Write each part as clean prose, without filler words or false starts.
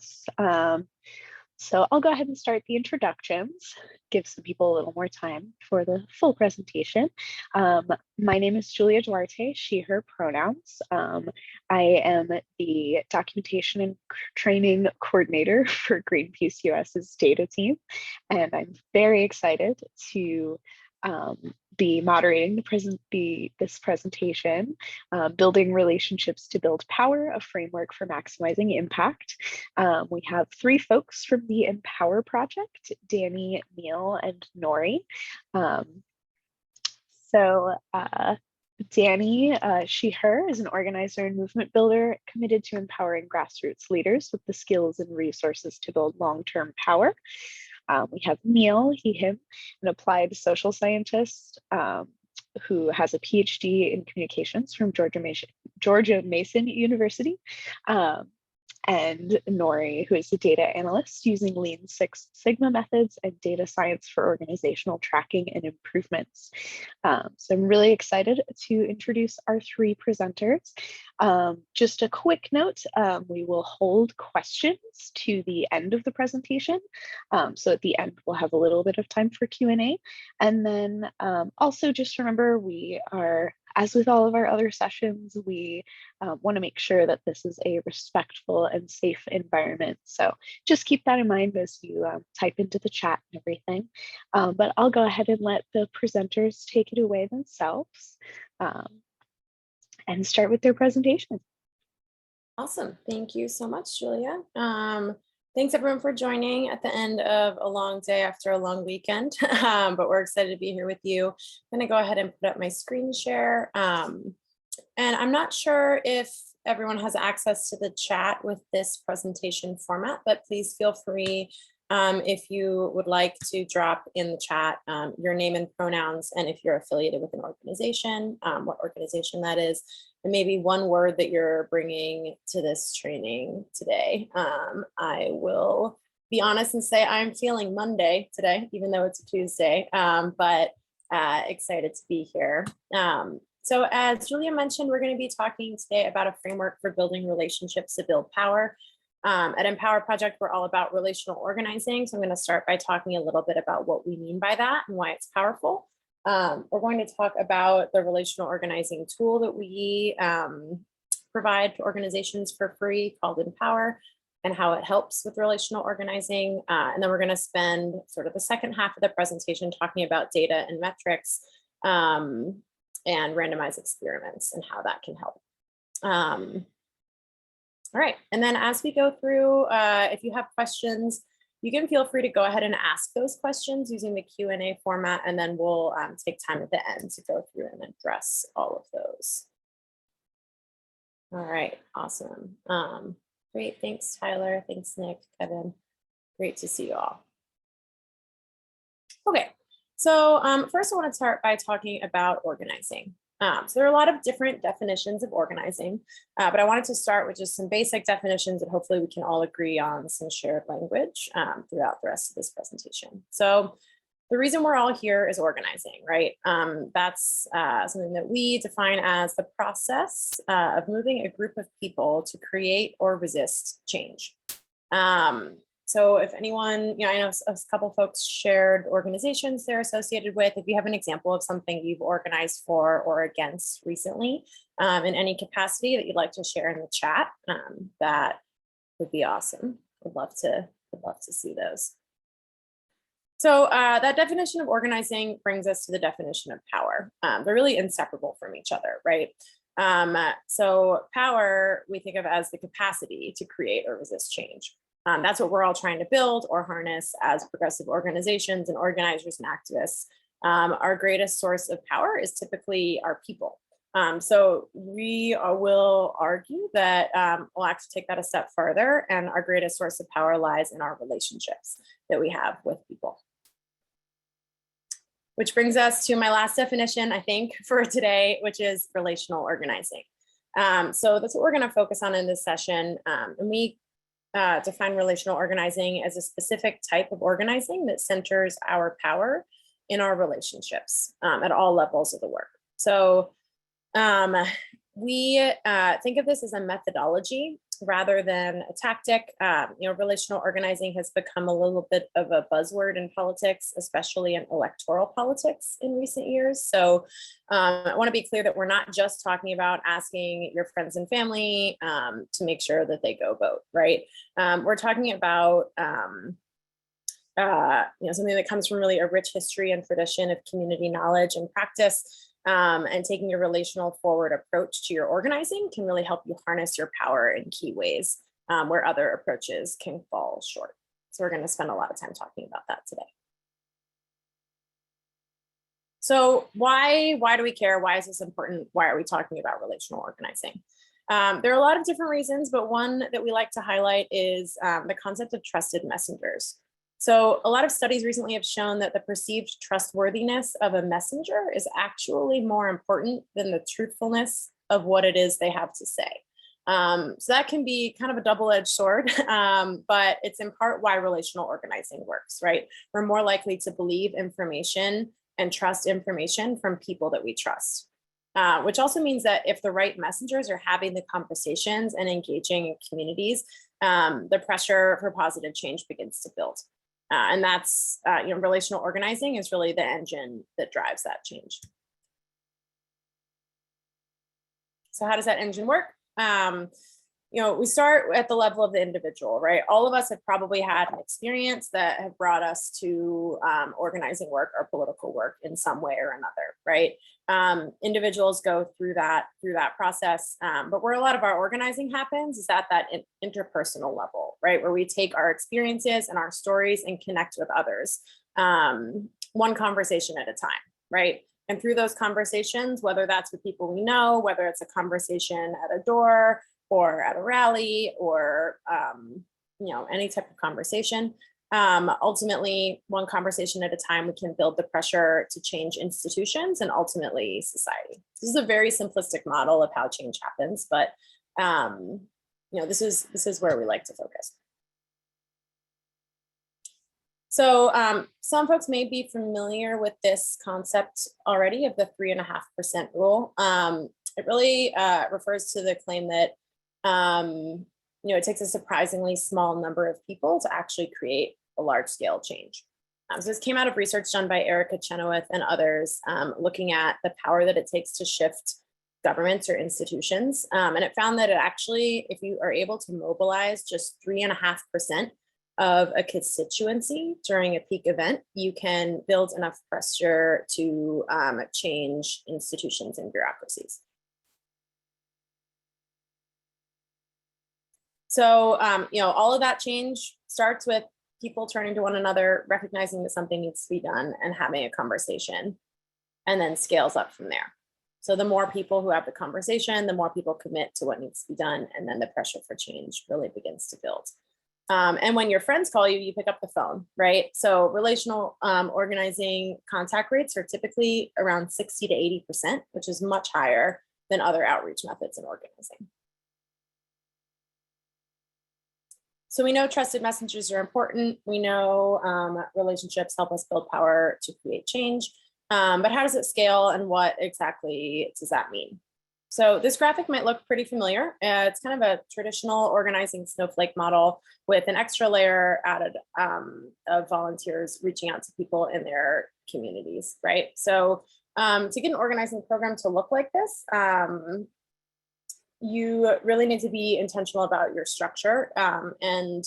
us. So I'll go ahead and start the introductions, give some people a little more time for the full presentation. My name is Julia Duarte, she, her pronouns. I am the documentation and training coordinator for Greenpeace US's data team, and I'm very excited to be moderating this presentation, Building Relationships to Build Power, a framework for maximizing impact. We have three folks from the Empower Project, Dani, Neil, and Nori. Dani, she, her, is an organizer and movement builder committed to empowering grassroots leaders with the skills and resources to build long-term power. We have Neil, he, him, an applied social scientist who has a PhD in communications from Georgia Mason University. And Nori, who is a data analyst using Lean Six Sigma methods and data science for organizational tracking and improvements. So I'm really excited to introduce our three presenters. Just a quick note, we will hold questions to the end of the presentation. So at the end, we'll have a little bit of time for Q&A. And then also just remember, we are, as with all of our other sessions, we want to make sure that this is a respectful and safe environment. So just keep that in mind as you type into the chat and everything. But I'll go ahead and let the presenters take it away themselves and start with their presentation. Awesome. Thank you so much, Julia. Thanks everyone for joining at the end of a long day after a long weekend, but we're excited to be here with you. I'm going to go ahead and put up my screen share. And I'm not sure if everyone has access to the chat with this presentation format, but please feel free if you would like to drop in the chat your name and pronouns, and if you're affiliated with an organization, what organization that is, and maybe one word that you're bringing to this training today. I will be honest and say I'm feeling Monday today, even though it's a Tuesday, but excited to be here. So as Julia mentioned, we're going to be talking today about a framework for building relationships to build power. At Empower Project, we're all about relational organizing. So I'm going to start by talking a little bit about what we mean by that and why it's powerful. We're going to talk about the relational organizing tool that we provide to organizations for free called Empower, and how it helps with relational organizing. And then we're going to spend sort of the second half of the presentation talking about data and metrics and randomized experiments and how that can help. All right, and then as we go through, if you have questions, you can feel free to go ahead and ask those questions using the Q&A format, and then we'll take time at the end to go through and address all of those. All right, awesome. Great, thanks Tyler, thanks Nick, Kevin. Great to see you all. Okay, so first I want to start by talking about organizing. So there are a lot of different definitions of organizing, but I wanted to start with just some basic definitions that hopefully we can all agree on some shared language throughout the rest of this presentation. So the reason we're all here is organizing, right? That's something that we define as the process of moving a group of people to create or resist change. So if anyone, I know a couple folks shared organizations they're associated with. If you have an example of something you've organized for or against recently in any capacity that you'd like to share in the chat, that would be awesome. Would love to see those. So that definition of organizing brings us to the definition of power. They're really inseparable from each other, right? So power we think of as the capacity to create or resist change. That's what we're all trying to build or harness as progressive organizations and organizers and activists. Our greatest source of power is typically our people. So we will argue that we'll actually take that a step further, and our greatest source of power lies in our relationships that we have with people. Which brings us to my last definition, I think, for today, which is relational organizing. So that's what we're going to focus on in this session. And we define relational organizing as a specific type of organizing that centers our power in our relationships at all levels of the work. So we think of this as a methodology rather than a tactic. Relational organizing has become a little bit of a buzzword in politics, especially in electoral politics in recent years. So I want to be clear that we're not just talking about asking your friends and family to make sure that they go vote, right? We're talking about something that comes from really a rich history and tradition of community knowledge and practice. And taking a relational forward approach to your organizing can really help you harness your power in key ways where other approaches can fall short. So we're going to spend a lot of time talking about that today. So why do we care? Why is this important? Why are we talking about relational organizing? There are a lot of different reasons, but one that we like to highlight is the concept of trusted messengers. So a lot of studies recently have shown that the perceived trustworthiness of a messenger is actually more important than the truthfulness of what it is they have to say. So that can be kind of a double-edged sword, but it's in part why relational organizing works, right? We're more likely to believe information and trust information from people that we trust, which also means that if the right messengers are having the conversations and engaging in communities, the pressure for positive change begins to build. And that's, relational organizing is really the engine that drives that change. So how does that engine work? We start at the level of the individual, right? All of us have probably had an experience that have brought us to organizing work or political work in some way or another, right? Individuals go through that process, but where a lot of our organizing happens is at that interpersonal level, right? Where we take our experiences and our stories and connect with others, one conversation at a time, right? And through those conversations, whether that's with people we know, whether it's a conversation at a door or at a rally or any type of conversation, ultimately, one conversation at a time, we can build the pressure to change institutions and ultimately society. This is a very simplistic model of how change happens, but this is where we like to focus. So some folks may be familiar with this concept already of the 3.5% rule. It really refers to the claim that it takes a surprisingly small number of people to actually create a large-scale change. So this came out of research done by Erica Chenoweth and others, looking at the power that it takes to shift governments or institutions. And it found that it actually, if you are able to mobilize just 3.5% of a constituency during a peak event, you can build enough pressure to change institutions and bureaucracies. So, all of that change starts with people turning to one another, recognizing that something needs to be done and having a conversation, and then scales up from there. So the more people who have the conversation, the more people commit to what needs to be done, and then the pressure for change really begins to build. And when your friends call you, you pick up the phone, right? So relational organizing contact rates are typically around 60 to 80%, which is much higher than other outreach methods in organizing. So we know trusted messengers are important. We know relationships help us build power to create change, but how does it scale and what exactly does that mean? So this graphic might look pretty familiar. It's kind of a traditional organizing snowflake model with an extra layer added of volunteers reaching out to people in their communities, right? So to get an organizing program to look like this, you really need to be intentional about your structure and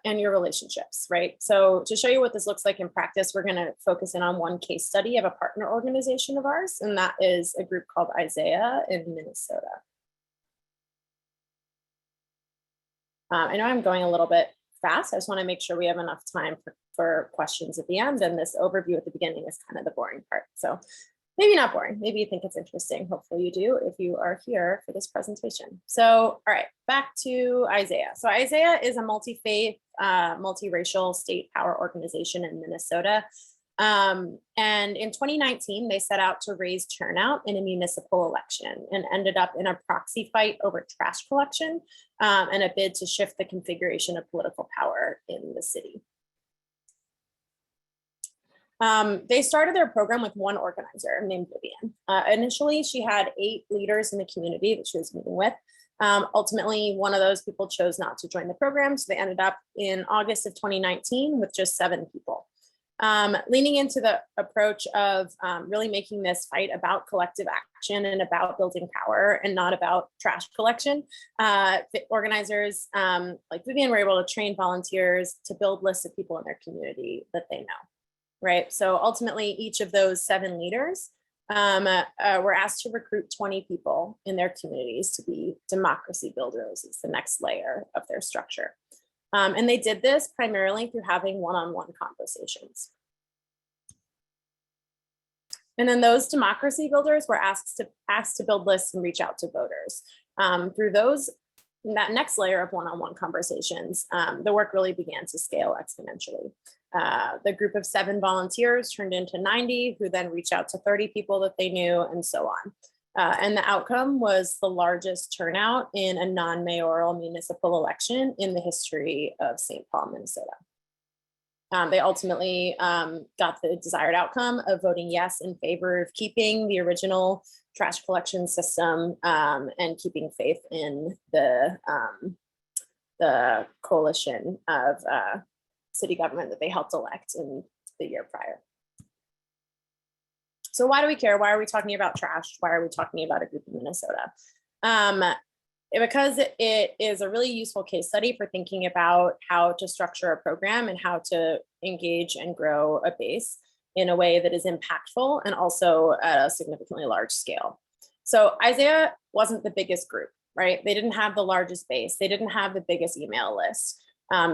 your relationships, right? So to show you what this looks like in practice, we're going to focus in on one case study of a partner organization of ours, and that is a group called Isaiah in Minnesota. I know I'm going a little bit fast. I just want to make sure we have enough time for questions at the end, and this overview at the beginning is kind of the boring part. So maybe not boring, maybe you think it's interesting. Hopefully you do if you are here for this presentation. So, all right, back to Isaiah. So Isaiah is a multi-faith, multiracial state power organization in Minnesota. And in 2019, they set out to raise turnout in a municipal election and ended up in a proxy fight over trash collection and a bid to shift the configuration of political power in the city. They started their program with one organizer named Vivian. Initially, she had 8 leaders in the community that she was meeting with. Ultimately, one of those people chose not to join the program, so they ended up in August of 2019 with just 7 people. Leaning into the approach of really making this fight about collective action and about building power and not about trash collection, organizers like Vivian were able to train volunteers to build lists of people in their community that they know, right? So ultimately, each of those 7 leaders were asked to recruit 20 people in their communities to be democracy builders. It's the next layer of their structure. And they did this primarily through having one-on-one conversations. And then those democracy builders were asked to build lists and reach out to voters. Through that next layer of one-on-one conversations, the work really began to scale exponentially. The group of 7 volunteers turned into 90, who then reached out to 30 people that they knew, and so on. And the outcome was the largest turnout in a non-mayoral municipal election in the history of St. Paul, Minnesota. They ultimately got the desired outcome of voting yes in favor of keeping the original trash collection system and keeping faith in the coalition of city government that they helped elect in the year prior. So why do we care? Why are we talking about trash? Why are we talking about a group in Minnesota? Because it is a really useful case study for thinking about how to structure a program and how to engage and grow a base in a way that is impactful and also at a significantly large scale. So Isaiah wasn't the biggest group, right? They didn't have the largest base. They didn't have the biggest email list.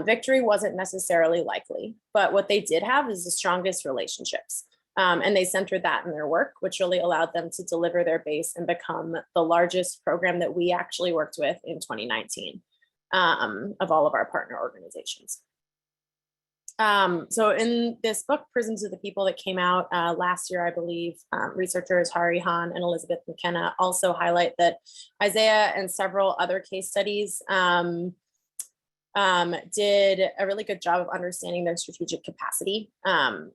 Victory wasn't necessarily likely, but what they did have is the strongest relationships. And they centered that in their work, which really allowed them to deliver their base and become the largest program that we actually worked with in 2019 of all of our partner organizations. So in this book, Prisons of the People, that came out last year, I believe, researchers Hari Hahn and Elizabeth McKenna also highlight that Isaiah and several other case studies did a really good job of understanding their strategic capacity.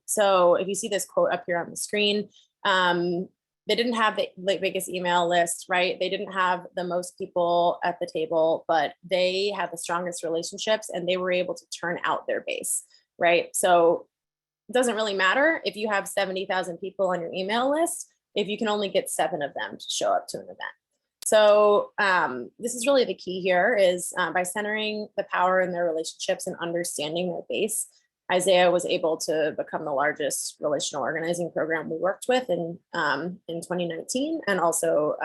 So if you see this quote up here on the screen, they didn't have the biggest email list, right? They didn't have the most people at the table, but they had the strongest relationships and they were able to turn out their base, right? So it doesn't really matter if you have 70,000 people on your email list, if you can only get 7 of them to show up to an event. So this is really the key here is by centering the power in their relationships and understanding their base, Isaiah was able to become the largest relational organizing program we worked with in 2019, and also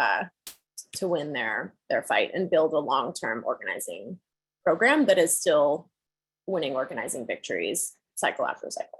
to win their fight and build a long-term organizing program that is still winning organizing victories cycle after cycle.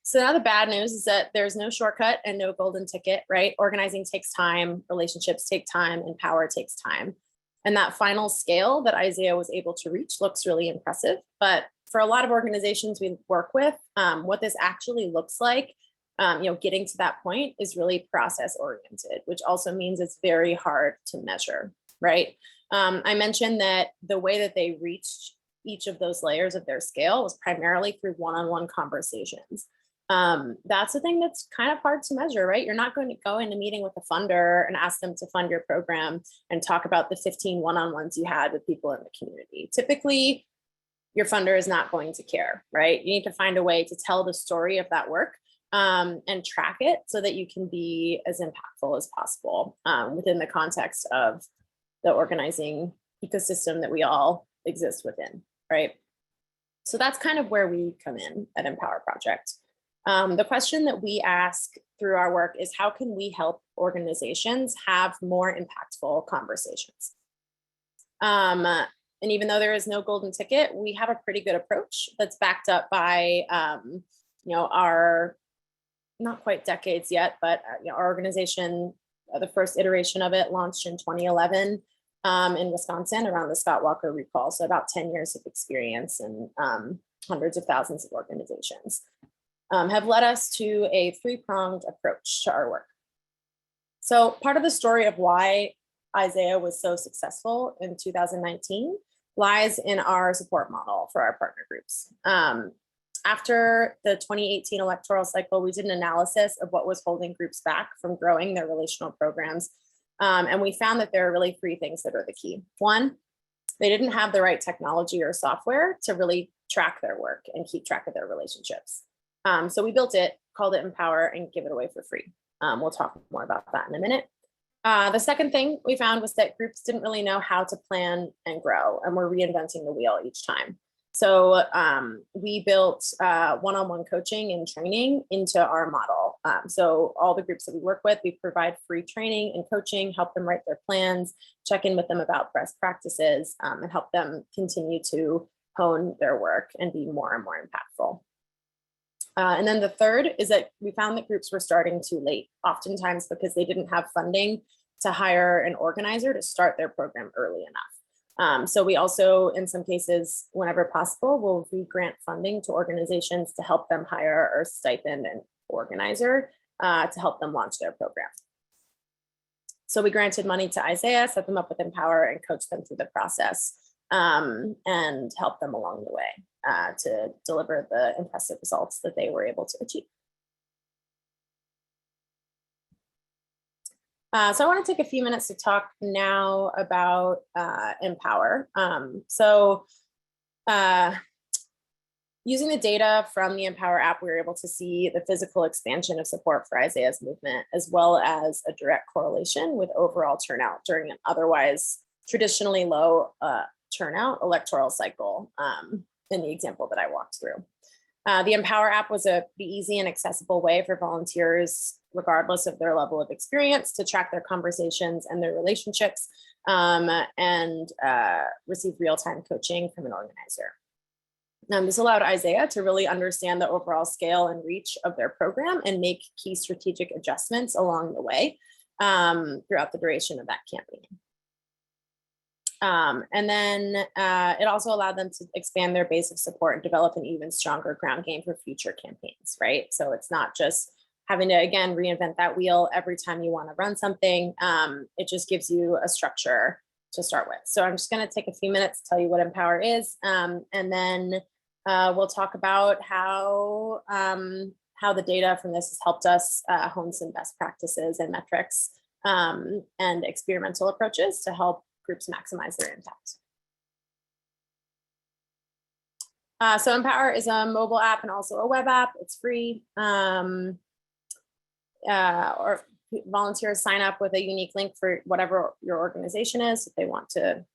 So now the bad news is that there's no shortcut and no golden ticket, right? Organizing takes time, relationships take time, and power takes time. And that final scale that Isaiah was able to reach looks really impressive. But for a lot of organizations we work with, what this actually looks like, getting to that point is really process oriented, which also means it's very hard to measure, right? I mentioned that the way that they reached each of those layers of their scale was primarily through one-on-one conversations. That's the thing that's kind of hard to measure, right? You're not going to go in a meeting with a funder and ask them to fund your program and talk about the 15 one-on-ones you had with people in the community. Typically, your funder is not going to care, right? You need to find a way to tell the story of that work and track it so that you can be as impactful as possible within the context of the organizing ecosystem that we all exist within, right? So that's kind of where we come in at Empower Project. The question that we ask through our work is, how can we help organizations have more impactful conversations? And even though there is no golden ticket, we have a pretty good approach that's backed up by, our not quite decades yet, but our organization, the first iteration of it launched in 2011 in Wisconsin around the Scott Walker recall. So about 10 years of experience and hundreds of thousands of organizations. Have led us to a 3-pronged approach to our work. So part of the story of why Isaiah was so successful in 2019 lies in our support model for our partner groups. After the 2018 electoral cycle, we did an analysis of what was holding groups back from growing their relational programs And we found that there are really three things that are the key. One, they didn't have the right technology or software to really track their work and keep track of their relationships. So we built it, called it Empower, and give it away for free. We'll talk more about that in a minute. The second thing we found was that groups didn't really know how to plan and grow, and we're reinventing the wheel each time. So we built one-on-one coaching and training into our model. So all the groups that we work with, we provide free training and coaching, help them write their plans, check in with them about best practices, and help them continue to hone their work and be more and more impactful. And then the third is that we found that groups were starting too late, oftentimes because they didn't have funding to hire an organizer to start their program early enough. So we also, in some cases, whenever possible, will re-grant funding to organizations to help them hire or stipend an organizer to help them launch their program. So we granted money to Isaiah, set them up with Empower, and coached them through the process and help them along the way to deliver the impressive results that they were able to achieve. So I want to take a few minutes to talk now about Empower. Using the data from the Empower app, we were able to see the physical expansion of support for Isaiah's movement, as well as a direct correlation with overall turnout during an otherwise traditionally low turnout electoral cycle in the example that I walked through. The Empower app was the easy and accessible way for volunteers, regardless of their level of experience, to track their conversations and their relationships and receive real-time coaching from an organizer. This allowed Isaiah to really understand the overall scale and reach of their program and make key strategic adjustments along the way throughout the duration of that campaign. And then it also allowed them to expand their base of support and develop an even stronger ground game for future campaigns, right? So it's not just having to, again, reinvent that wheel every time you want to run something. It just gives you a structure to start with. So I'm just going to take a few minutes to tell you what Empower is, and then we'll talk about how the data from this has helped us hone some best practices and metrics and experimental approaches to help groups maximize their impact. So Empower is a mobile app and also a web app. It's free. Or volunteers sign up with a unique link for whatever your organization is if they want to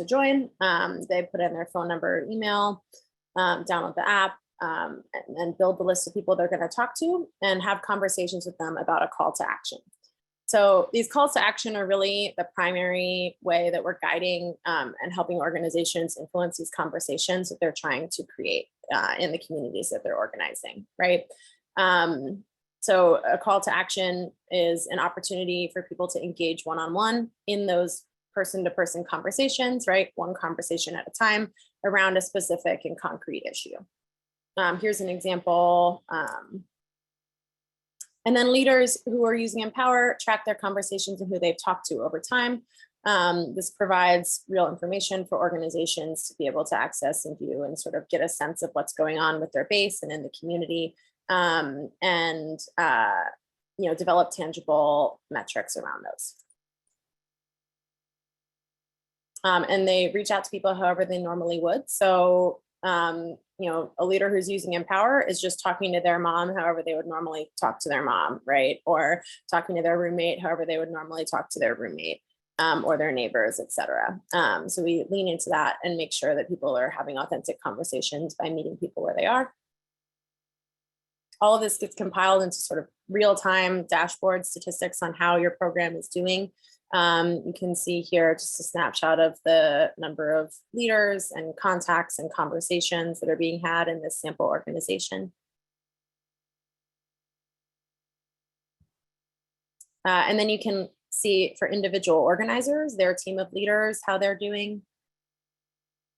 join. They put in their phone number or email, download the app, and build the list of people they're going to talk to and have conversations with them about a call to action. So these calls to action are really the primary way that we're guiding and helping organizations influence these conversations that they're trying to create in the communities that they're organizing, right? So a call to action is an opportunity for people to engage one-on-one in those person-to-person conversations, right? One conversation at a time around a specific and concrete issue. Here's an example. And then leaders who are using Empower track their conversations and who they've talked to over time. This provides real information for organizations to be able to access and view and sort of get a sense of what's going on with their base and in the community, and develop tangible metrics around those. And they reach out to people however they normally would. So a leader who's using Empower is just talking to their mom however they would normally talk to their mom, right? Or talking to their roommate however they would normally talk to their roommate, or their neighbors, et cetera. So we lean into that and make sure that people are having authentic conversations by meeting people where they are. All of this gets compiled into sort of real-time dashboard statistics on how your program is doing. You can see here just a snapshot of the number of leaders and contacts and conversations that are being had in this sample organization. And then you can see for individual organizers, their team of leaders, how they're doing.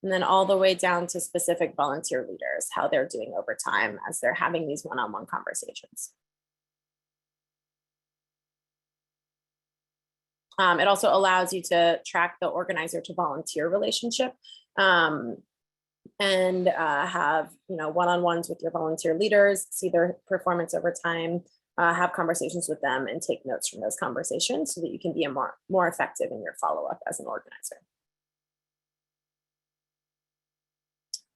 And then all the way down to specific volunteer leaders, how they're doing over time as they're having these one-on-one conversations. It also allows you to track the organizer to volunteer relationship and have one-on-ones with your volunteer leaders, see their performance over time, have conversations with them and take notes from those conversations so that you can be more effective in your follow-up as an organizer.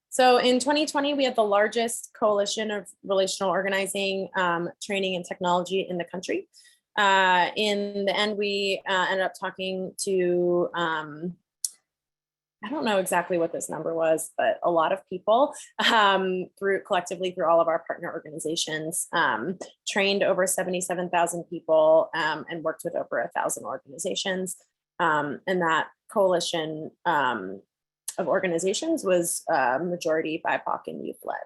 So in 2020, we had the largest coalition of relational organizing training and technology in the country. In the end, we ended up talking to, I don't know exactly what this number was, but a lot of people collectively through all of our partner organizations, trained over 77,000 people and worked with over 1,000 organizations. And that coalition of organizations was majority BIPOC and youth led.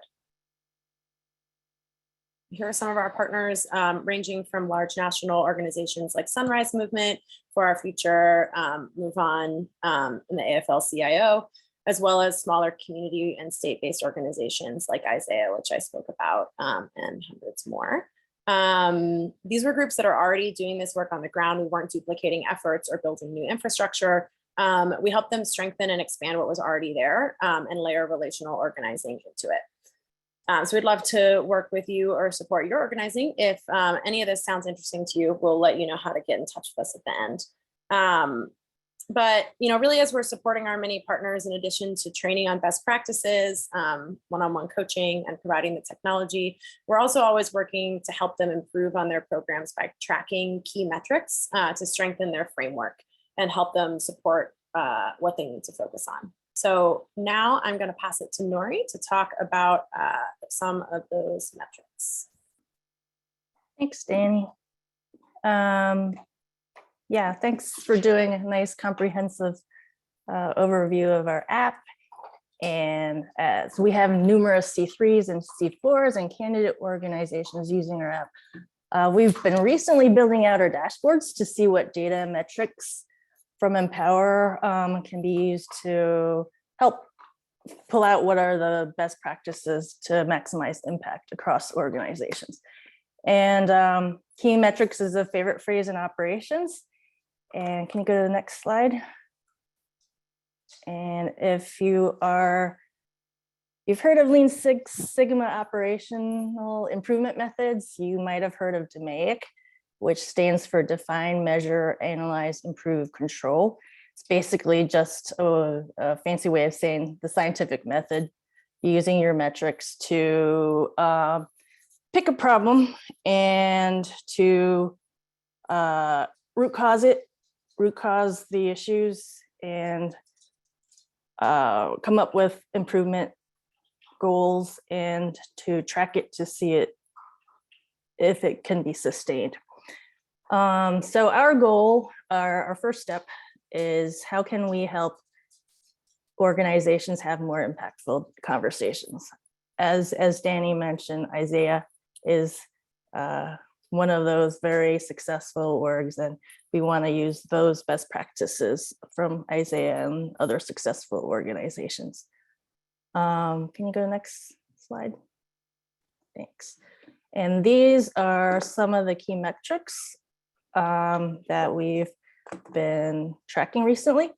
Here are some of our partners, ranging from large national organizations like Sunrise Movement, For Our Future, Move On, and the AFL-CIO, as well as smaller community and state-based organizations like Isaiah, which I spoke about, and hundreds more. These were groups that are already doing this work on the ground. We weren't duplicating efforts or building new infrastructure. We helped them strengthen and expand what was already there and layer relational organizing into it. So we'd love to work with you or support your organizing. If any of this sounds interesting to you, we'll let you know how to get in touch with us at the end. But really, as we're supporting our many partners, in addition to training on best practices, one-on-one coaching, and providing the technology, we're also always working to help them improve on their programs by tracking key metrics to strengthen their framework and help them support what they need to focus on. So now I'm going to pass it to Nori to talk about some of those metrics. Thanks, Dani. Yeah, thanks for doing a nice comprehensive overview of our app. And so we have numerous C3s and C4s and candidate organizations using our app. We've been recently building out our dashboards to see what data and metrics from Empower can be used to help pull out what are the best practices to maximize impact across organizations. And key metrics is a favorite phrase in operations. And can you go to the next slide? And if you've heard of Lean Six Sigma operational improvement methods, you might have heard of DMAIC, which stands for Define, Measure, Analyze, Improve, Control. It's basically just a fancy way of saying the scientific method, using your metrics to pick a problem and to root cause the issues and come up with improvement goals and to track it to see it if it can be sustained. So our goal, our first step is how can we help organizations have more impactful conversations? As Dani mentioned, Isaiah is one of those very successful orgs, and we want to use those best practices from Isaiah and other successful organizations. Can you go to the next slide? Thanks. And these are some of the key metrics that we've been tracking recently.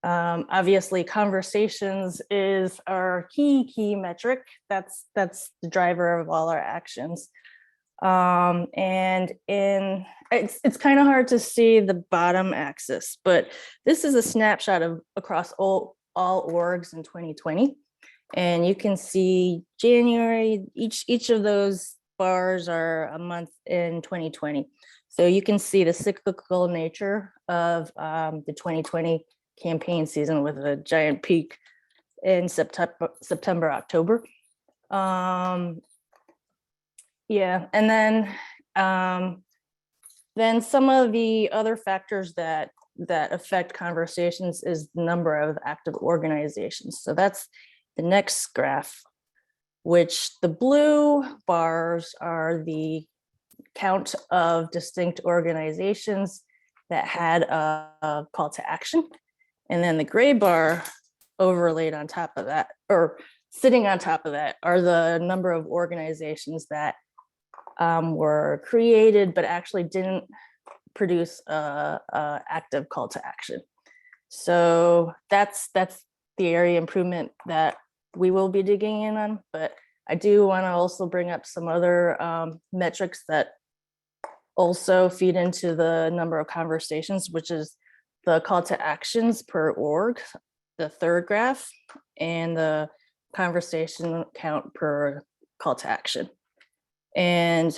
Obviously, conversations is our key metric. That's the driver of all our actions. And it's kind of hard to see the bottom axis, but this is a snapshot of across all orgs in 2020. And you can see January, each of those bars are a month in 2020. So you can see the cyclical nature of the 2020 campaign season with a giant peak in September, October. Yeah, and then some of the other factors that affect conversations is the number of active organizations. So that's the next graph, which the blue bars are the count of distinct organizations that had a call to action. And then the gray bar overlaid on top of that, or sitting on top of that, are the number of organizations that were created but actually didn't produce a active call to action. So that's the area improvement that we will be digging in on. But I do want to also bring up some other metrics that also feed into the number of conversations, which is the call to actions per org, the third graph, and the conversation count per call to action. And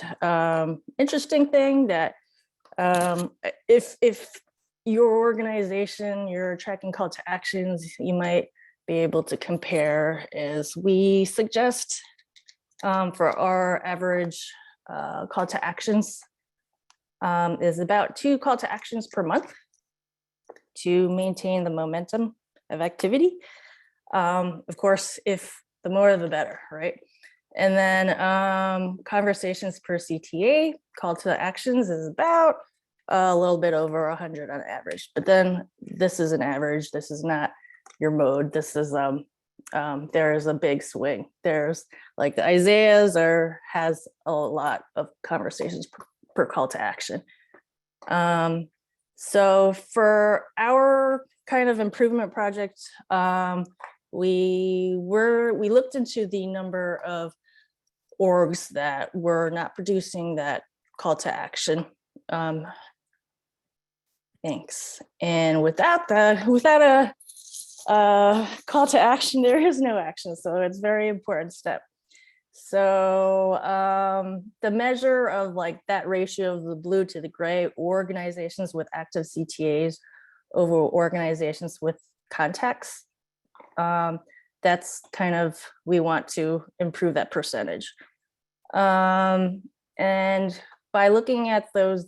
interesting thing that if your organization, you're tracking call to actions, you might be able to compare is we suggest for our average call to actions is about 2 call to actions per month to maintain the momentum of activity. Of course, if the more the better, right? And then conversations per CTA, call to actions, is about a little bit over 100 on average. But then this is an average. This is not your mode. This is there is a big swing. There's like the Isaiah's has a lot of conversations per call to action. So for our kind of improvement project, we looked into the number of orgs that were not producing that call to action. Thanks. And without a call to action, there is no action. So it's a very important step. So the measure of like that ratio of the blue to the gray, organizations with active CTAs over organizations with contacts, that's kind of, we want to improve that percentage. And by looking at those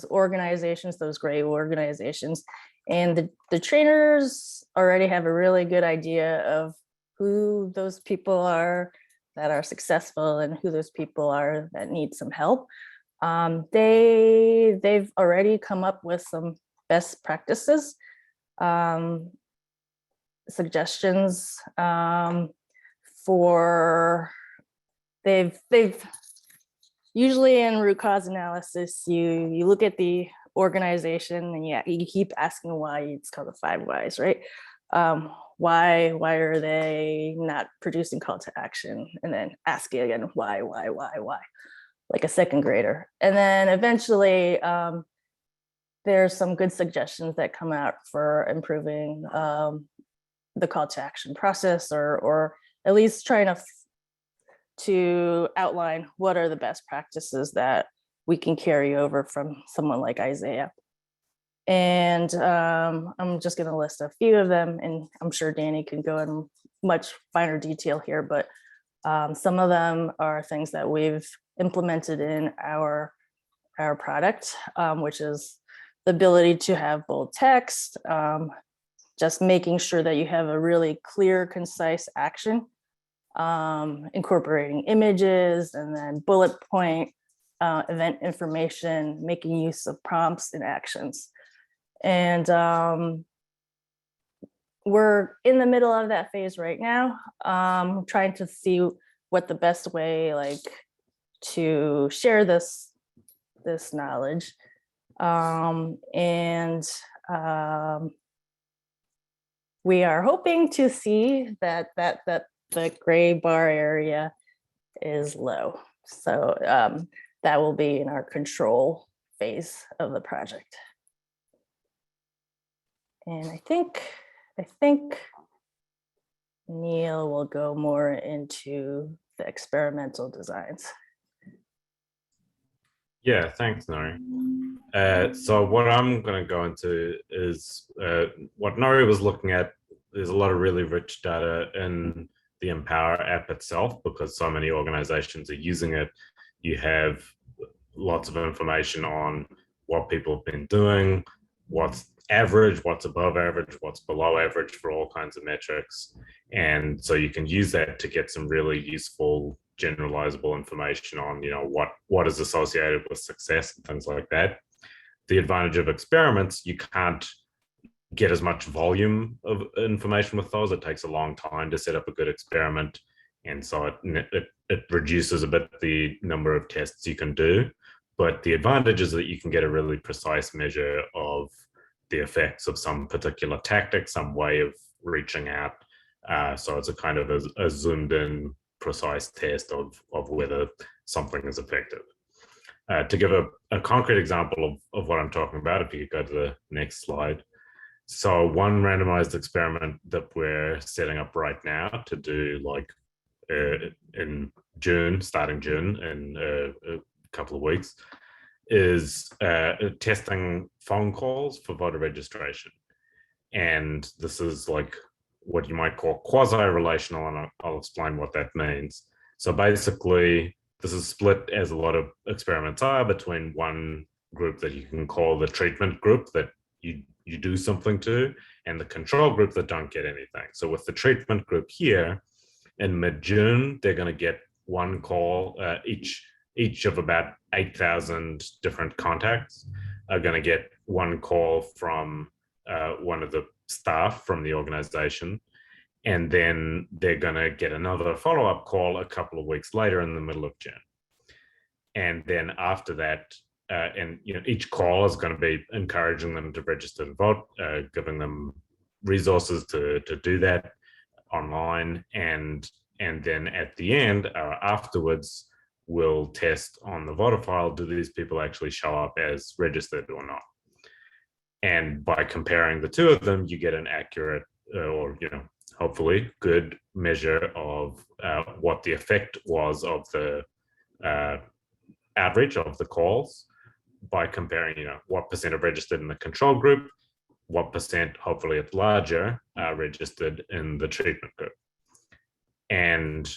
organizations, those gray organizations, and the trainers already have a really good idea of who those people are that are successful and who those people are that need some help. They've already come up with some best practices, suggestions for they've usually in root cause analysis, you look at the organization and you keep asking why. It's called the 5 whys, right? Why are they not producing call to action? And then asking again, why, like a second grader. And then eventually there's some good suggestions that come out for improving the call to action process, or at least trying to outline what are the best practices that we can carry over from someone like Isaiah. And I'm just going to list a few of them, and I'm sure Dani can go in much finer detail here, but some of them are things that we've implemented in our product, which is the ability to have bold text, just making sure that you have a really clear, concise action, incorporating images, and then bullet point event information, making use of prompts and actions. And we're in the middle of that phase right now, trying to see what the best way like to share this knowledge. We are hoping to see that the gray bar area is low. So that will be in our control phase of the project. And I think Neil will go more into the experimental designs. Yeah, thanks, Nori. So what I'm going to go into is what Nori was looking at. There's a lot of really rich data in the Empower app itself, because so many organizations are using it. You have lots of information on what people have been doing, what's average, what's above average, what's below average for all kinds of metrics. And so you can use that to get some really useful generalizable information on, what is associated with success and things like that. The advantage of experiments, you can't get as much volume of information with those. It takes a long time to set up a good experiment. And so it reduces a bit the number of tests you can do. But the advantage is that you can get a really precise measure of the effects of some particular tactic, some way of reaching out. So it's a kind of a zoomed in, precise test of whether something is effective. To give a concrete example of what I'm talking about, if you could go to the next slide. So one randomized experiment that we're setting up right now to do like in June, starting June in a couple of weeks, is testing phone calls for voter registration. And this is like what you might call quasi-relational, and I'll explain what that means. So basically, this is split, as a lot of experiments are, between one group that you can call the treatment group that you do something to, and the control group that don't get anything. So with the treatment group here, in mid-June, they're going to get one call, each of about 8,000 different contacts are going to get one call from one of the staff from the organization. And then they're going to get another follow-up call a couple of weeks later in the middle of June. And then after that, and each call is going to be encouraging them to register to vote, giving them resources to do that online, and then at the end, afterwards, we'll test on the voter file, do these people actually show up as registered or not? And by comparing the two of them, you get an accurate or hopefully good measure of what the effect was of the average of the calls, by comparing what percent are registered in the control group, what percent, hopefully it's larger, are registered in the treatment group. And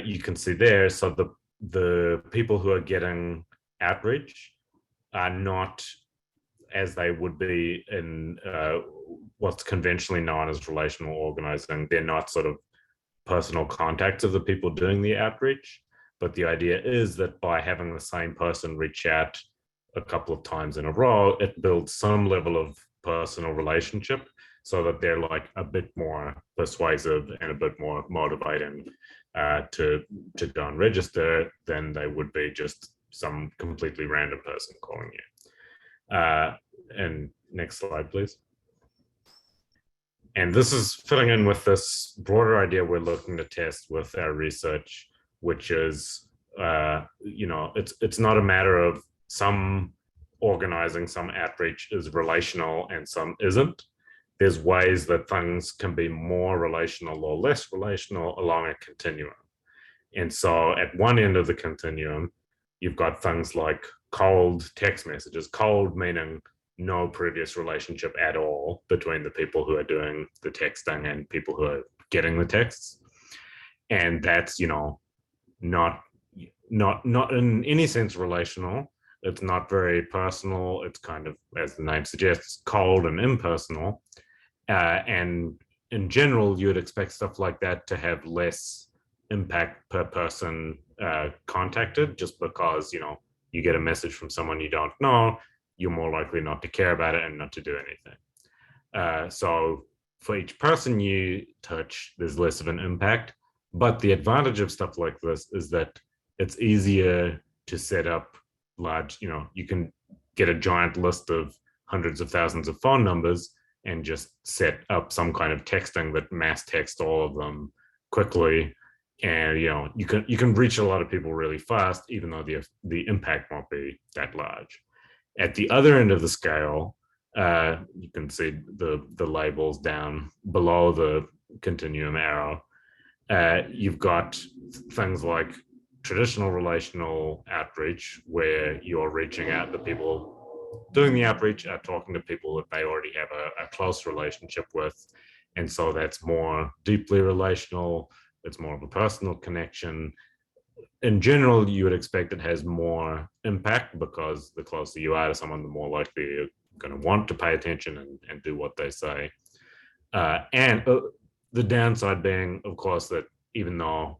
you can see there, so the people who are getting outreach are not as they would be in what's conventionally known as relational organizing. They're not sort of personal contacts of the people doing the outreach, but the idea is that by having the same person reach out a couple of times in a row, it builds some level of personal relationship, so that they're like a bit more persuasive and a bit more motivating to go and register than they would be just some completely random person calling you. And next slide, please. And this is fitting in with this broader idea we're looking to test with our research, which is, it's not a matter of some organizing, some outreach is relational and some isn't. There's ways that things can be more relational or less relational along a continuum. And so at one end of the continuum, you've got things like cold text messages, cold meaning no previous relationship at all between the people who are doing the texting and people who are getting the texts. And that's, not in any sense relational. It's not very personal. It's kind of, as the name suggests, cold and impersonal. And in general, you would expect stuff like that to have less impact per person contacted, just because, you get a message from someone you don't know, you're more likely not to care about it and not to do anything. So for each person you touch, there's less of an impact. But the advantage of stuff like this is that it's easier to set up large, you can get a giant list of hundreds of thousands of phone numbers and just set up some kind of texting that mass text all of them quickly. And you can reach a lot of people really fast, even though the impact won't be that large. At the other end of the scale, you can see the labels down below the continuum arrow. You've got things like traditional relational outreach, where you're reaching out, the people doing the outreach are talking to people that they already have a close relationship with. And so that's more deeply relational. It's more of a personal connection. In general, you would expect it has more impact, because the closer you are to someone, the more likely you're going to want to pay attention and do what they say. And the downside being, of course, that even though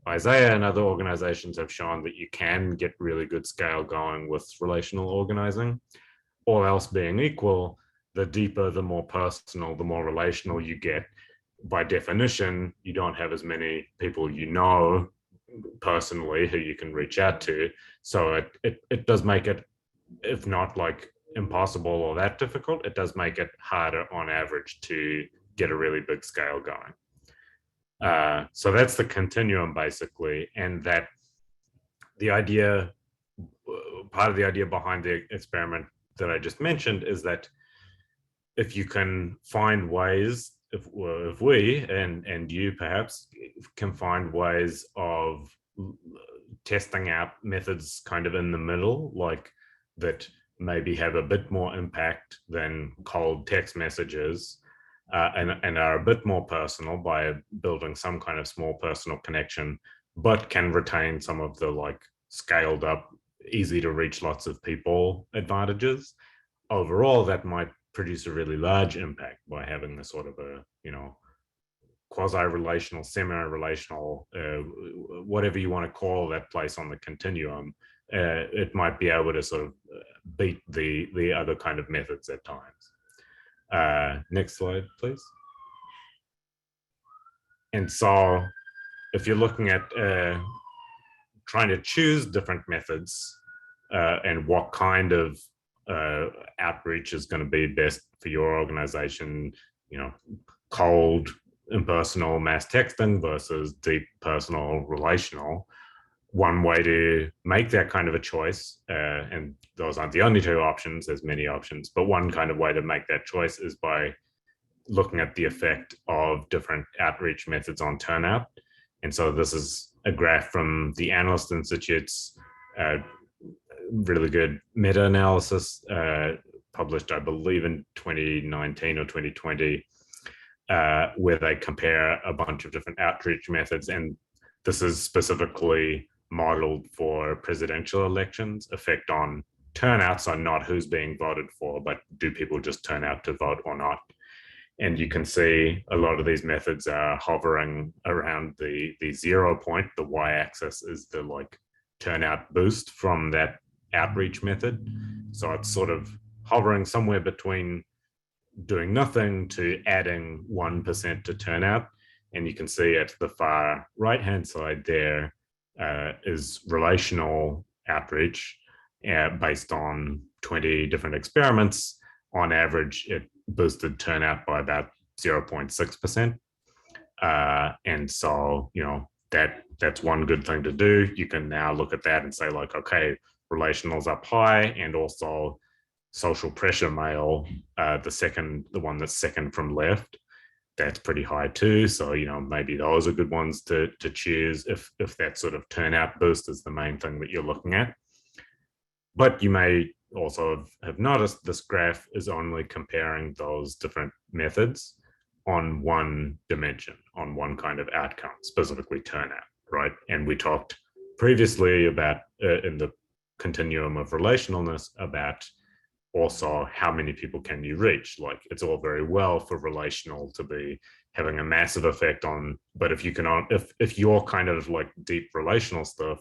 Isaiah and other organizations have shown that you can get really good scale going with relational organizing, all else being equal, the deeper, the more personal, the more relational you get, by definition, you don't have as many people personally who you can reach out to. So it does make it, if not like impossible or that difficult, it does make it harder on average to get a really big scale going. So that's the continuum basically, and that the idea part of the idea behind the experiment that I just mentioned is that if you can find ways, if we and you perhaps can find ways of testing out methods kind of in the middle, like that maybe have a bit more impact than cold text messages, and are a bit more personal by building some kind of small personal connection, but can retain some of the like scaled up, easy to reach lots of people advantages. Overall, that might produce a really large impact by having a sort of a, you know, quasi-relational, semi-relational, whatever you want to call that place on the continuum. It might be able to sort of beat the other kind of methods at times. Next slide, please. And so if you're looking at trying to choose different methods and what kind of outreach is going to be best for your organization, you know, cold, impersonal mass texting versus deep personal relational, one way to make that kind of a choice, and those aren't the only two options, there's many options, but one kind of way to make that choice is by looking at the effect of different outreach methods on turnout. And so this is a graph from the Analyst Institute's really good meta-analysis published, I believe, in 2019 or 2020, where they compare a bunch of different outreach methods. And this is specifically modeled for presidential elections, effect on turnout, so not who's being voted for, but do people just turn out to vote or not. And you can see a lot of these methods are hovering around the 0 point. The y-axis is the like turnout boost from that outreach method. So it's sort of hovering somewhere between doing nothing to adding 1% to turnout. And you can see at the far right-hand side there is relational outreach based on 20 different experiments. On average, it boosted turnout by about 0.6%. And so, you know, that's one good thing to do. You can now look at that and say like, okay, relational's up high, and also social pressure mail, the one that's second from left, that's pretty high too. So, you know, maybe those are good ones to choose if that sort of turnout boost is the main thing that you're looking at. But you may also have noticed this graph is only comparing those different methods on one dimension, on one kind of outcome, specifically turnout, right? And we talked previously about in the continuum of relationalness about also how many people can you reach. Like, it's all very well for relational to be having a massive effect on, but if you can, if your kind of like deep relational stuff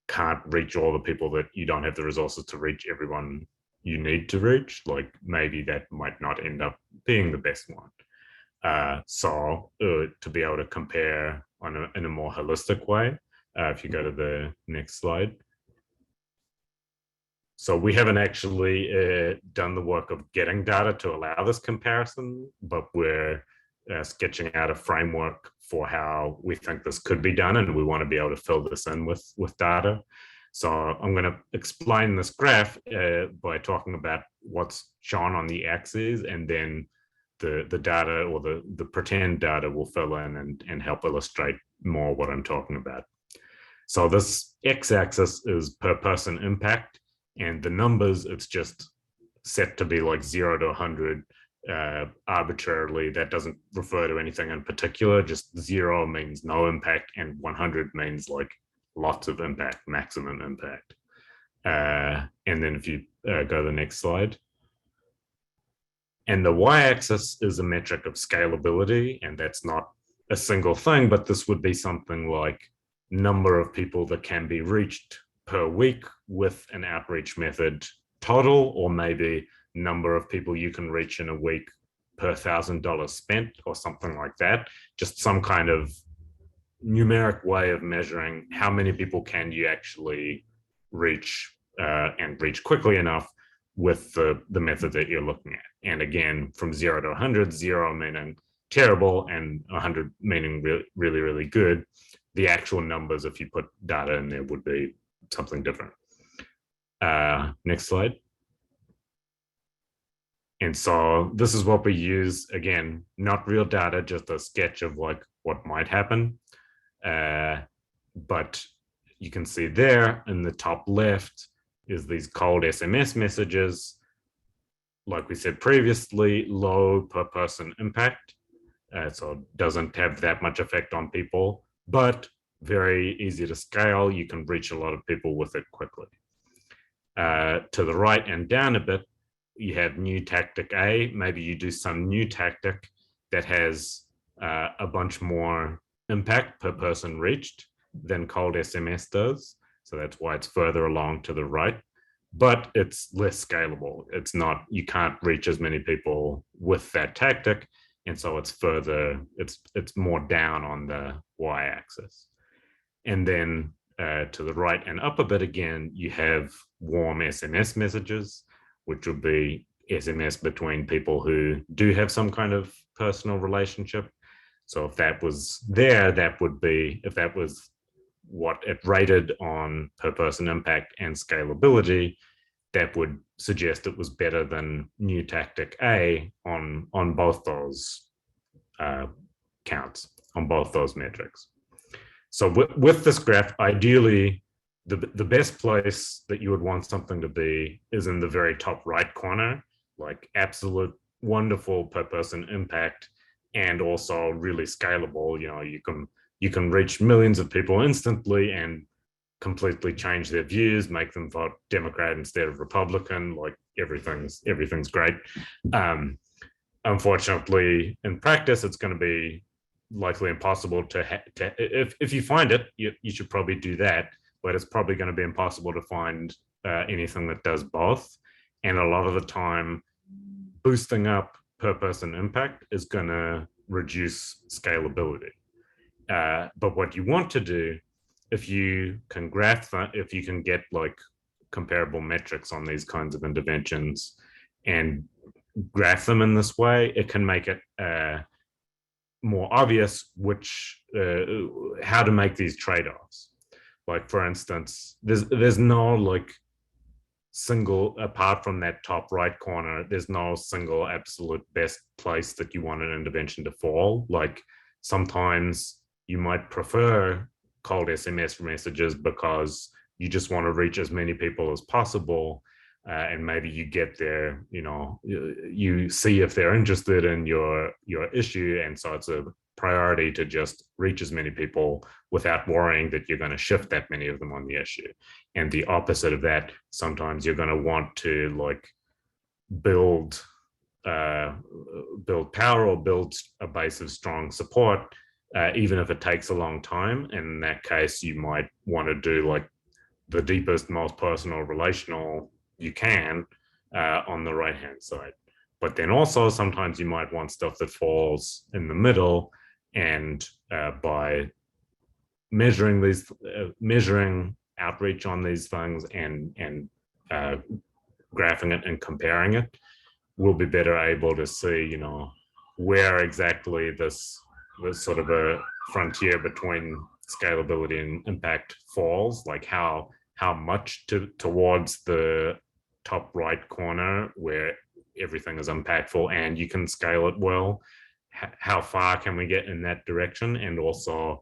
can't reach all the people, that you don't have the resources to reach everyone you need to reach, like maybe that might not end up being the best one. So to be able to compare in a more holistic way, if you go to the next slide. So we haven't actually done the work of getting data to allow this comparison, but we're sketching out a framework for how we think this could be done, and we want to be able to fill this in with data. So I'm going to explain this graph by talking about what's shown on the axes, and then the data, or the pretend data, will fill in and help illustrate more what I'm talking about. So this x-axis is per person impact, and the numbers, it's just set to be like 0 to 100 arbitrarily. That doesn't refer to anything in particular. Just 0 means no impact, and 100 means like lots of impact, maximum impact. And then if you go to the next slide. And the y-axis is a metric of scalability, and that's not a single thing, but this would be something like number of people that can be reached per week with an outreach method total, or maybe number of people you can reach in a week per $1,000 spent, or something like that. Just some kind of numeric way of measuring how many people can you actually reach, and reach quickly enough with the method that you're looking at. And again, from 0 to 100, 0 meaning terrible and 100 meaning really, really good. The actual numbers, if you put data in there, would be something different. Next slide. And so this is what we use, again, not real data, just a sketch of like what might happen. But you can see there in the top left is these cold SMS messages. Like we said previously, low per person impact. So it doesn't have that much effect on people, but very easy to scale. You can reach a lot of people with it quickly. To the right and down a bit, you have new tactic A. Maybe you do some new tactic that has a bunch more impact per person reached than cold SMS does. So that's why it's further along to the right, but it's less scalable. It's not, you can't reach as many people with that tactic. And so it's further, it's more down on the y-axis. And then to the right and up a bit again, you have warm SMS messages, which would be SMS between people who do have some kind of personal relationship. So if that was there, that would be, if that was what it rated on per person impact and scalability, that would suggest it was better than new tactic A on both those counts, on both those metrics. So with this graph, ideally, the best place that you would want something to be is in the very top right corner, like absolute wonderful per person impact and also really scalable. You know, you can reach millions of people instantly and completely change their views, make them vote Democrat instead of Republican. Like everything's great. Unfortunately, in practice, it's going to be likely impossible to if you find it, you should probably do that, but it's probably going to be impossible to find anything that does both. And a lot of the time, boosting up per person impact is going to reduce scalability. But what you want to do, if you can graph that, if you can get like comparable metrics on these kinds of interventions and graph them in this way, it can make it more obvious which how to make these trade-offs. Like for instance, there's no like single, apart from that top right corner, there's no single absolute best place that you want an intervention to fall. Like sometimes you might prefer cold SMS messages because you just want to reach as many people as possible. And maybe you get there, you know, you see if they're interested in your issue. And so it's a priority to just reach as many people without worrying that you're going to shift that many of them on the issue. And the opposite of that, sometimes you're going to want to like build power or build a base of strong support, even if it takes a long time. And in that case, you might want to do like the deepest, most personal relational you can on the right hand side. But then also sometimes you might want stuff that falls in the middle, and by measuring these measuring outreach on these things and graphing it and comparing it, we'll be better able to see, you know, where exactly this sort of a frontier between scalability and impact falls, like how much towards the top right corner where everything is impactful and you can scale it well, how far can we get in that direction. And also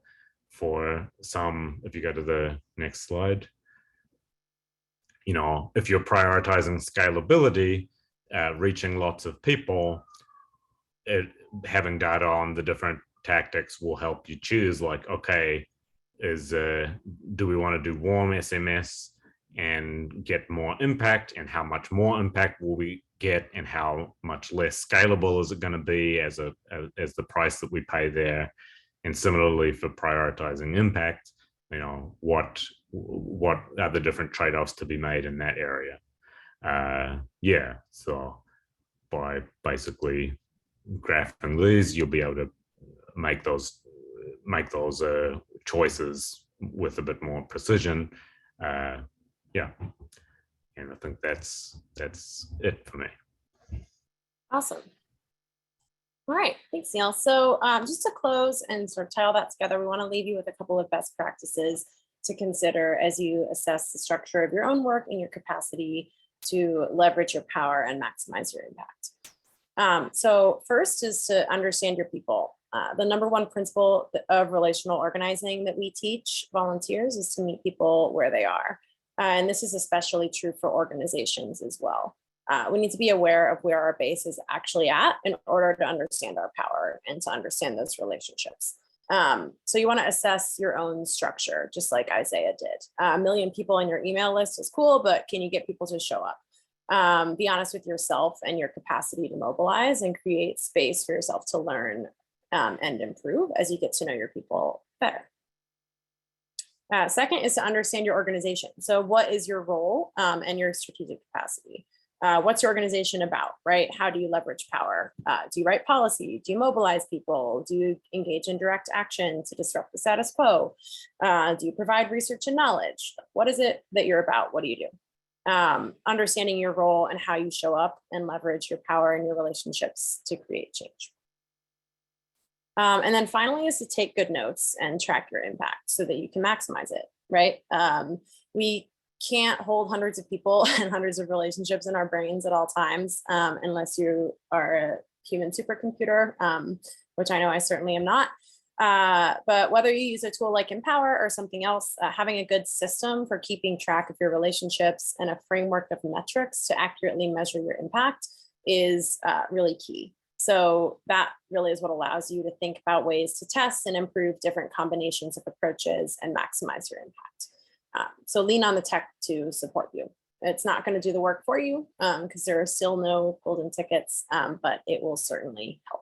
for some, if you go to the next slide, you know, if you're prioritizing scalability, reaching lots of people, having data on the different tactics will help you choose, like, okay, do we want to do warm SMS and get more impact, and how much more impact will we get, and how much less scalable is it going to be as the price that we pay there. And similarly for prioritizing impact, you know, what are the different trade-offs to be made in that area. Yeah, so by basically graphing these, you'll be able to make those choices with a bit more precision. Yeah, and I think that's it for me. Awesome. All right, thanks, Neil. So just to close and sort of tie all that together, we want to leave you with a couple of best practices to consider as you assess the structure of your own work and your capacity to leverage your power and maximize your impact. So first is to understand your people. The number one principle of relational organizing that we teach volunteers is to meet people where they are. And this is especially true for organizations as well. We need to be aware of where our base is actually at in order to understand our power and to understand those relationships. So you want to assess your own structure, just like Isaiah did. 1 million people on your email list is cool, but can you get people to show up? Be honest with yourself and your capacity to mobilize, and create space for yourself to learn and improve as you get to know your people better. Second is to understand your organization. So what is your role and your strategic capacity? What's your organization about, right? How do you leverage power? Do you write policy? Do you mobilize people? Do you engage in direct action to disrupt the status quo? Do you provide research and knowledge? What is it that you're about? What do you do? Understanding your role and how you show up and leverage your power and your relationships to create change. And then finally is to take good notes and track your impact so that you can maximize it, right? We can't hold hundreds of people and hundreds of relationships in our brains at all times unless you are a human supercomputer, which I know I certainly am not. But whether you use a tool like Empower or something else, having a good system for keeping track of your relationships and a framework of metrics to accurately measure your impact is really key. So that really is what allows you to think about ways to test and improve different combinations of approaches and maximize your impact. So lean on the tech to support you. It's not going to do the work for you because there are still no golden tickets, but it will certainly help.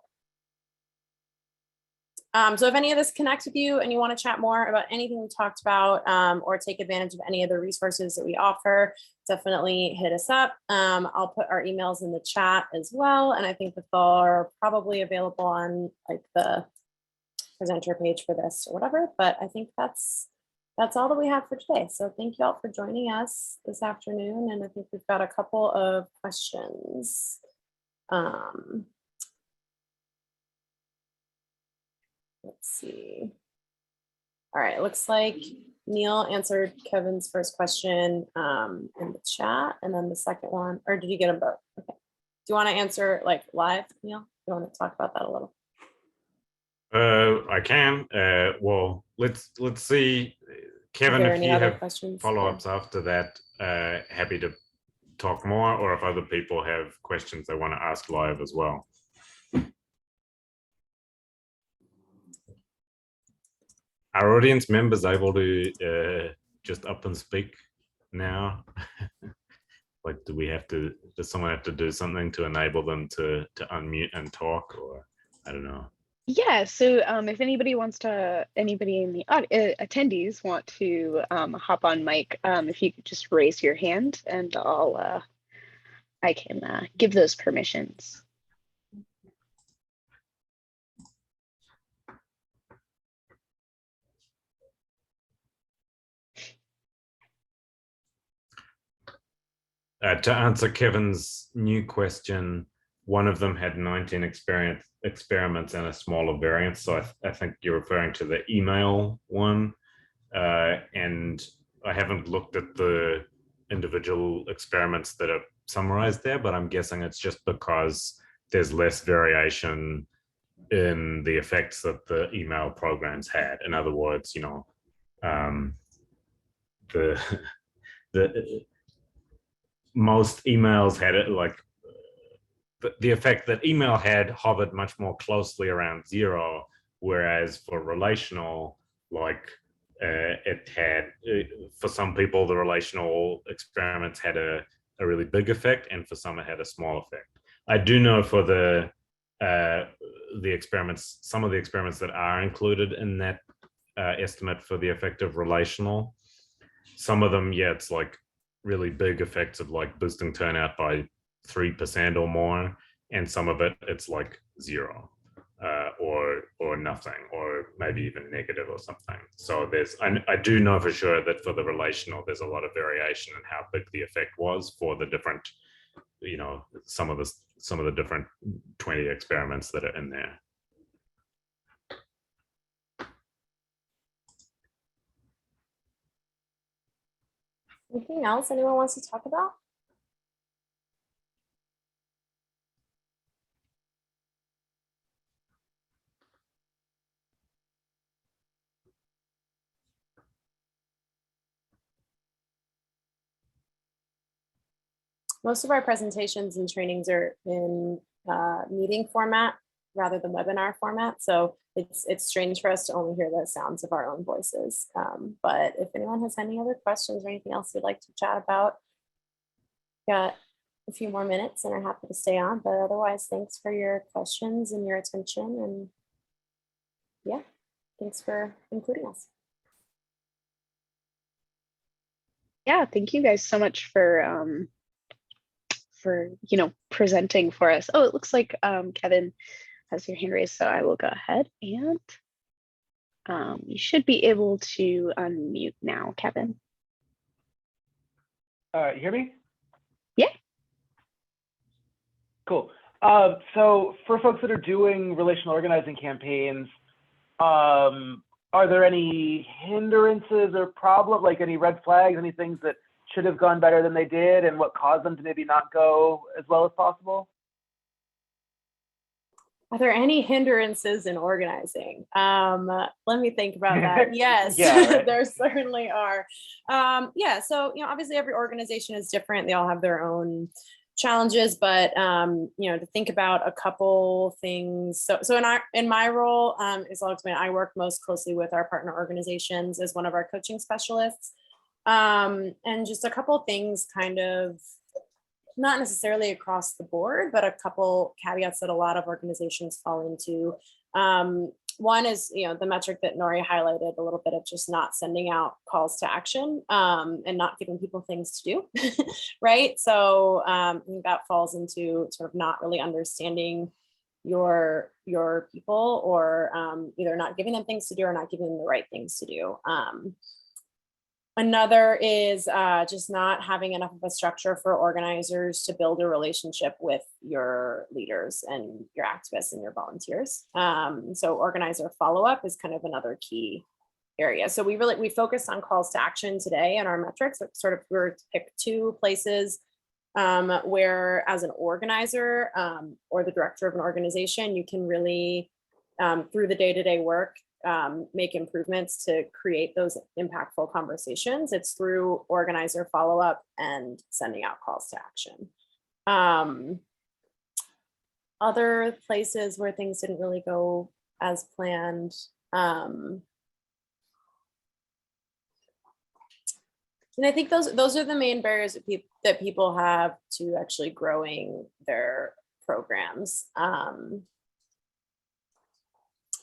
So if any of this connects with you and you want to chat more about anything we talked about or take advantage of any of the resources that we offer, definitely hit us up. I'll put our emails in the chat as well. And I think that they're probably available on like the presenter page for this or whatever, but I think that's all that we have for today. So thank you all for joining us this afternoon. And I think we've got a couple of questions. Let's see. All right, it looks like Neil answered Kevin's first question in the chat, and then the second one, or did you get them both? Okay. Do you want to answer like live, Neil? Do you want to talk about that a little? I can. Well, let's see. Kevin, if you have follow-ups after that, happy to talk more, or if other people have questions they want to ask live as well. Are audience members able to just up and speak now? Like, does someone have to do something to enable them to unmute and talk, or I don't know. Yeah, so if anybody in the attendees want to hop on mic, if you could just raise your hand and I can give those permissions. To answer Kevin's new question, one of them had 19 experiments and a smaller variance. So I think you're referring to the email one. And I haven't looked at the individual experiments that are summarized there, but I'm guessing it's just because there's less variation in the effects that the email programs had. In other words, you know, most emails had it like the effect that email had hovered much more closely around 0, whereas for relational, like it had, for some people, the relational experiments had a really big effect, and for some it had a small effect. I do know for the experiments, some of the experiments that are included in that estimate for the effect of relational, some of them, yeah, it's like really big effects of like boosting turnout by 3% or more, and some of it it's like 0 or nothing, or maybe even negative or something. So I do know for sure that for the relational there's a lot of variation in how big the effect was for the different, you know, some of the different 20 experiments that are in there. Anything else anyone wants to talk about? Most of our presentations and trainings are in meeting format rather than webinar format. So it's strange for us to only hear the sounds of our own voices. But if anyone has any other questions or anything else you'd like to chat about, got a few more minutes and are happy to stay on. But otherwise, thanks for your questions and your attention. And yeah, thanks for including us. Yeah, thank you guys so much for presenting for us. Oh, it looks like Kevin has your hand raised, so I will go ahead and you should be able to unmute now, Kevin. You hear me? Yeah. Cool. So for folks that are doing relational organizing campaigns, are there any hindrances or problems, like any red flags, any things that should have gone better than they did, and what caused them to maybe not go as well as possible? Are there any hindrances in organizing? Let me think about that. Yes, Yeah, right. there certainly are. Yeah, so obviously every organization is different. They all have their own challenges, but to think about a couple things. So in my role, as I'll explain, I work most closely with our partner organizations as one of our coaching specialists. And just a couple things, kind of not necessarily across the board, but a couple caveats that a lot of organizations fall into. One is, the metric that Nori highlighted, a little bit of just not sending out calls to action and not giving people things to do, right? So I think that falls into sort of not really understanding your people, or either not giving them things to do or not giving them the right things to do. Another is just not having enough of a structure for organizers to build a relationship with your leaders and your activists and your volunteers. So organizer follow-up is kind of another key area. So we focused on calls to action today and our metrics. Sort of we were to pick two places where, as an organizer or the director of an organization, you can really, through the day-to-day work, make improvements to create those impactful conversations. It's through organizer follow-up and sending out calls to action. Other places where things didn't really go as planned. And I think those are the main barriers that people have to actually growing their programs.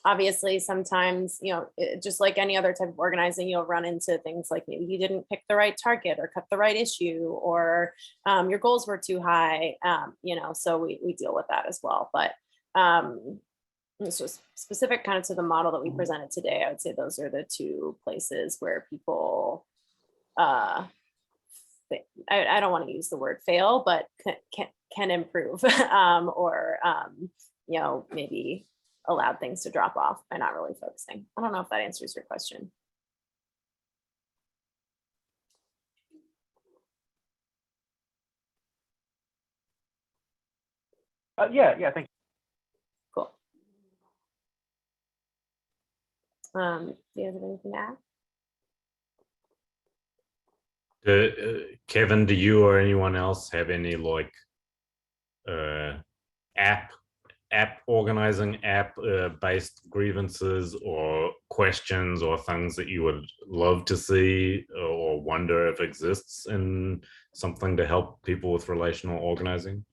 Obviously, sometimes, just like any other type of organizing, you'll run into things like maybe you didn't pick the right target or cut the right issue, or your goals were too high, so we deal with that as well. But it's just specific kind of to the model that we presented today. I would say those are the two places where people, I don't want to use the word fail, but can improve or, maybe allowed things to drop off by not really focusing. I don't know if that answers your question. Yeah, thank you. Cool. Do you have anything to add? Kevin, do you or anyone else have any app organizing based grievances or questions or things that you would love to see or wonder if exists in something to help people with relational organizing?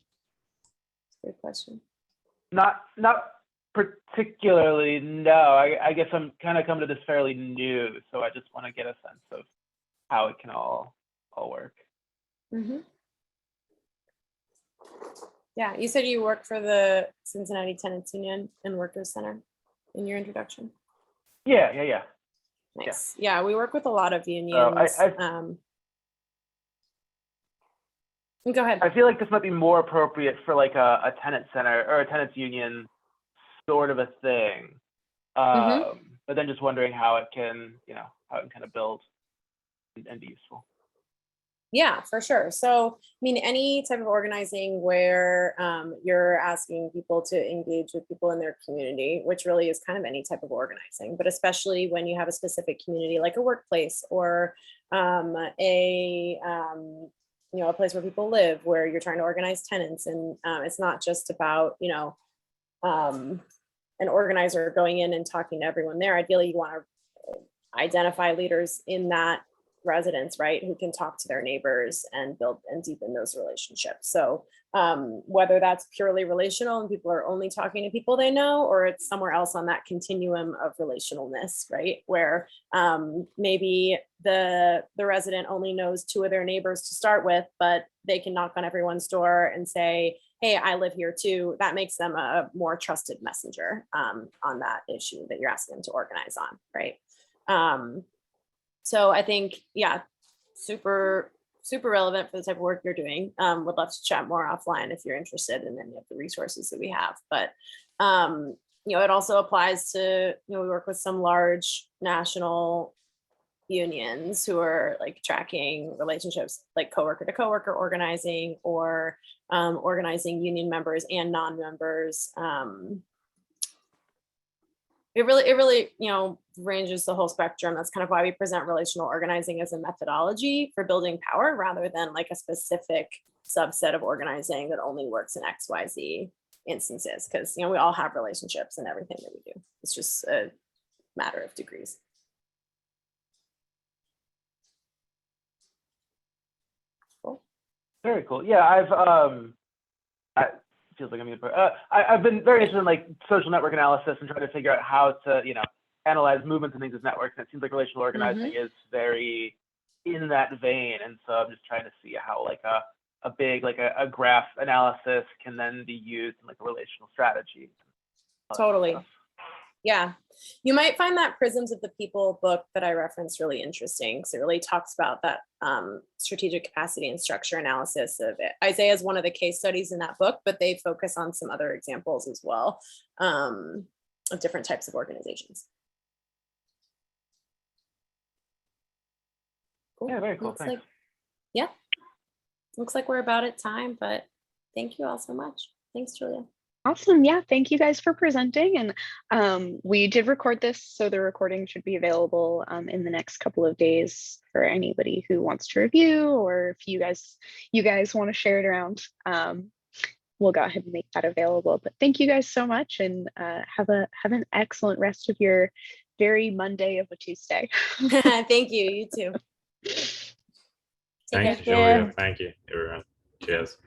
Good question. Not particularly, no. I guess I'm kind of coming to this fairly new, so I just want to get a sense of how it can all work. Mm-hmm. Yeah, you said you work for the Cincinnati Tenants Union and Workers Center in your introduction. Yeah. Nice. Yeah, we work with a lot of unions. Go ahead. I feel like this might be more appropriate for like a tenant center or a tenants union sort of a thing. But then just wondering how it can, kind of build and be useful. Yeah, for sure. So, I mean, any type of organizing where you're asking people to engage with people in their community, which really is kind of any type of organizing, but especially when you have a specific community like a workplace or a place where people live, where you're trying to organize tenants, and it's not just about an organizer going in and talking to everyone there. Ideally, you want to identify leaders in that residents, right, who can talk to their neighbors and build and deepen those relationships. So whether that's purely relational and people are only talking to people they know, or it's somewhere else on that continuum of relationalness, right, where maybe the resident only knows 2 of their neighbors to start with, but they can knock on everyone's door and say, hey, I live here too. That makes them a more trusted messenger on that issue that you're asking them to organize on, right? So I think, yeah, super relevant for the type of work you're doing. Would love to chat more offline if you're interested in any of the resources that we have. But, it also applies to, we work with some large national unions who are like tracking relationships like coworker to coworker organizing, or organizing union members and non-members. It really, ranges the whole spectrum. That's kind of why we present relational organizing as a methodology for building power, rather than like a specific subset of organizing that only works in XYZ instances. Because, we all have relationships in everything that we do. It's just a matter of degrees. Cool. Very cool. Yeah, feels like I'm gonna I've been very interested in like social network analysis and trying to figure out how to, analyze movements and things as networks. And it seems like relational organizing is very in that vein. And so I'm just trying to see how like a big, like a graph analysis can then be used in like a relational strategy. Totally. Yeah. You might find that Prisms of the People book that I referenced really interesting, because it really talks about that strategic capacity and structure analysis of it. Isaiah is one of the case studies in that book, but they focus on some other examples as well of different types of organizations. Cool. Yeah, very cool. Thanks. Looks like we're about at time, but thank you all so much. Thanks, Julia. Awesome. Yeah, thank you guys for presenting. And we did record this, so the recording should be available in the next couple of days for anybody who wants to review, or if you guys want to share it around. We'll go ahead and make that available. But thank you guys so much, and have an excellent rest of your very Monday of a Tuesday. Thank you. You too. Thank you, Julia. Thank you, everyone. Cheers.